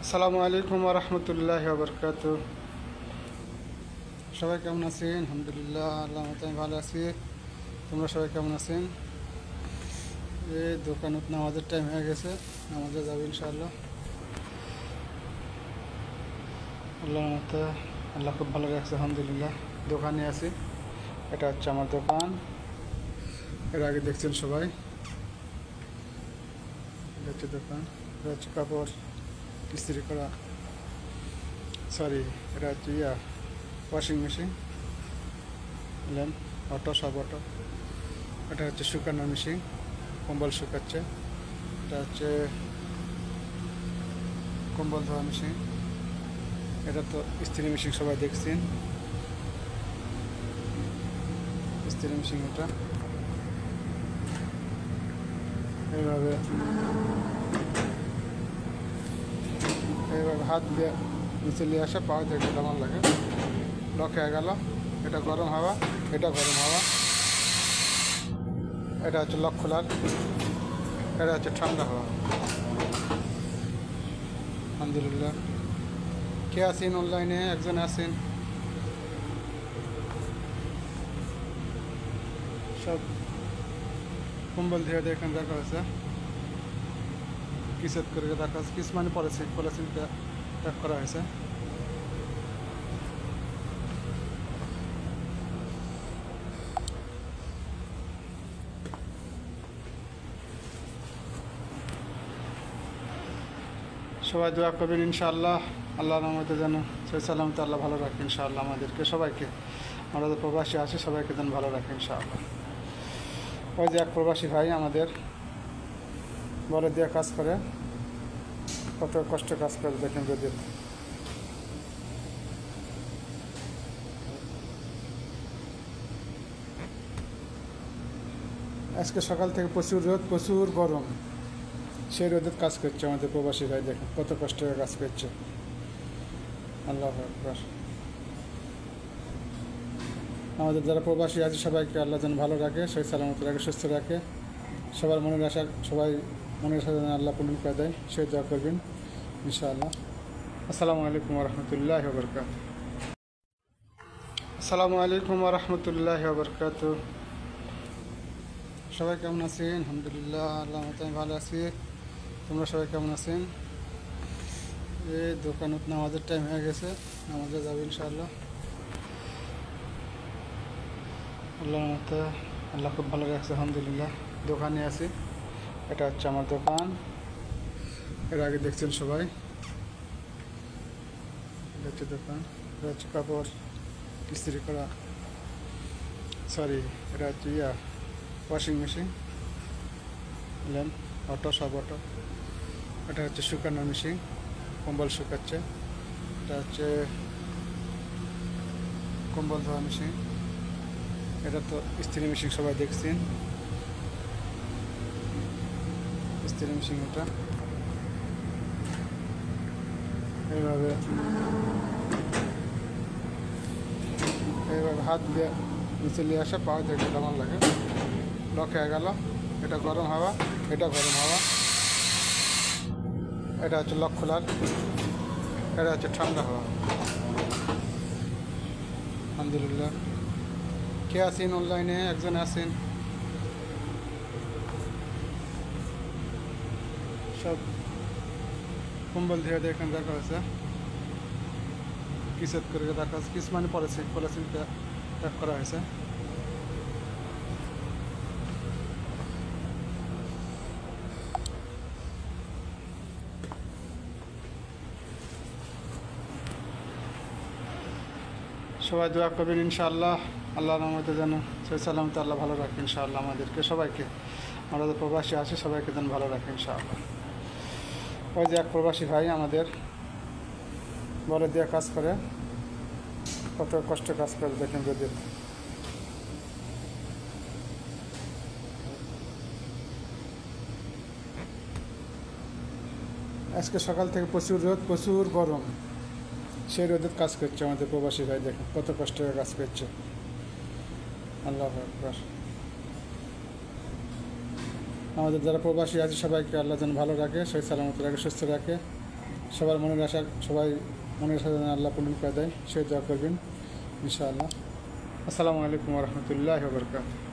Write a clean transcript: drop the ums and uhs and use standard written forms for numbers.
আসসালামু আলাইকুম ওয়া রাহমাতুল্লাহি ওয়া বারাকাতুহু। সবাই কেমন আছেন? আলহামদুলিল্লাহ, আল্লাহর মতে আমি ভালো আছি। তোমরা সবাই কেমন আছেন? এই দোকানত নামাজের টাইম হয়ে গেছে, নামাজে যাবো ইনশাআল্লাহ। আল্লাহর মতে আল্লাহ খুব ভালো রাখছে, আলহামদুলিল্লাহ। দোকানে আছি, এটা হচ্ছে আমার দোকান। এর আগে দেখছেন সবাই, এটা হচ্ছে দোকান। এটা হচ্ছে কাপড় ইস্ত্রি করা, সরি, এটা হচ্ছে ওয়াশিং মেশিন, বুঝলেন, অটো, সব অটো। এটা হচ্ছে শুকানোর মেশিন, কম্বল শুকাচ্ছে। এটা হচ্ছে কম্বল ধোয়া মেশিন। এটা তো ইস্ত্রি মেশিন, সবাই দেখছেন ইস্ত্রি মেশিন। এটা এইভাবে এইভাবে হাত দিয়ে নিচে নিয়ে আসে, পাওয়া থেকে কেমন লাগে, লক হয়ে গেল। এটা গরম হাওয়া, এটা গরম হাওয়া। এটা হচ্ছে লক খোলার, এটা হচ্ছে ঠান্ডা হাওয়া। আলহামদুলিল্লাহ। কে আছেন অনলাইনে? একজন আছেন। সব কম্বল ধুয়ে দেখেন, দেখা হয়েছে কিসেট করে দেখা হচ্ছে, কিস মানে পলিথিন প্যাক করা হয়েছে। সবাই দোয়া করবেন ইনশাআল্লাহ, আল্লাহর রহমতে যেন সে সালামতে আল্লাহ ভালো রাখে ইনশাআল্লাহ। আমাদেরকে সবাইকে, আমরা যে প্রবাসী আছি সবাইকে যেন ভালো রাখে ইনশাআল্লাহ। ওই যে এক প্রবাসী ভাই আমাদের বলে দিয়ে কাজ করে, কত কষ্ট কাজ করে দেখেন যদি। আজকে সকাল থেকে প্রচুর রোদ, প্রচুর গরম, সেই রোদের কাজ করছে আমাদের প্রবাসী ভাই। দেখেন কত কষ্ট করে কাজ করছে। আল্লাহু আকবার। আমাদের যারা প্রবাসী আছে সবাইকে আল্লাহ যেন ভালো রাখে, সেই সালামত রাখে, সুস্থ রাখে। সবার মনের আশা, সবাই মনের আশা যেন আল্লাহ পূরণ করে দেয়, সেই দোয়া করবেন ইনশাআল্লাহ। আসসালামু আলাইকুম ওয়া রাহমাতুল্লাহি ওয়া বারাকাতুহু। আসসালামু আলাইকুম ওয়া রাহমাতুল্লাহি ওয়া বারাকাতুহু। সবাই কেমন আছেন? আলহামদুলিল্লাহ, আল্লাহর মতে আমি ভালো আছি। তোমরা সবাই কেমন আছেন? এই দোকানত নামাজের টাইম হয়ে গেছে, নামাজে যাবো ইনশাআল্লাহ। আল্লাহর মতে আল্লাহ খুব ভালো রাখছে, আলহামদুলিল্লাহ। দোকানে আছি, এটা হচ্ছে আমার দোকান। এর আগে দেখছেন সবাই, এটা হচ্ছে দোকান। এটা হচ্ছে কাপড় ইস্ত্রি করা, সরি, এটা হচ্ছে ওয়াশিং মেশিন, বুঝলেন, অটো, সব অটো। এটা হচ্ছে শুকানোর মেশিন, কম্বল শুকাচ্ছে। এটা হচ্ছে কম্বল ধোয়া মেশিন। এটা তো ইস্ত্রি মেশিন, সবাই দেখছেন ইস্ত্রি মেশিন। এটা এইভাবে এইভাবে হাত দিয়ে নিচে নিয়ে আসে, পাওয়া থেকে কেমন লাগে, লক হয়ে গেল। এটা গরম হাওয়া, এটা গরম হাওয়া। এটা হচ্ছে লক খোলার, এটা হচ্ছে ঠান্ডা হাওয়া। আলহামদুলিল্লাহ। কে আছেন অনলাইনে? একজন আছেন। সব কম্বল ধুয়ে দেখেন, দেখা হয়েছে কিসেট করে দেখা হচ্ছে, কিস মানে পলিথিন প্যাক করা হয়েছে। সবাই দোয়া করবেন ইনশাআল্লাহ, আল্লাহর রহমতে যেন সেই সালামতে আল্লাহ ভালো রাখে ইনশাআল্লাহ। আমাদেরকে সবাইকে, আমরা যে প্রবাসী আছি সবাইকে যেন ভালো রাখে ইনশাআল্লাহ। ওই যে এক প্রবাসী ভাই আমাদের বলে দিয়ে কাজ করে, কত কষ্ট কাজ করে দেখেন যদি। আজকে সকাল থেকে প্রচুর রোদ, প্রচুর গরম, সেই রোদের কাজ করছে আমাদের প্রবাসী ভাই। দেখেন কত কষ্ট করে কাজ করছে। আল্লাহু আকবার। আমাদের যারা প্রবাসী আছে সবাইকে আল্লাহ যেন ভালো রাখে, সেই সালামত রাখে, সুস্থ রাখে। সবার মনের আশা সবাই মনের আশা যেন আল্লাহ পূরণ করে দেয় সে দোয়া করবেন ইনশাআল্লাহ। আসসালামু আলাইকুম রহমতুল্লাহ বরকাত।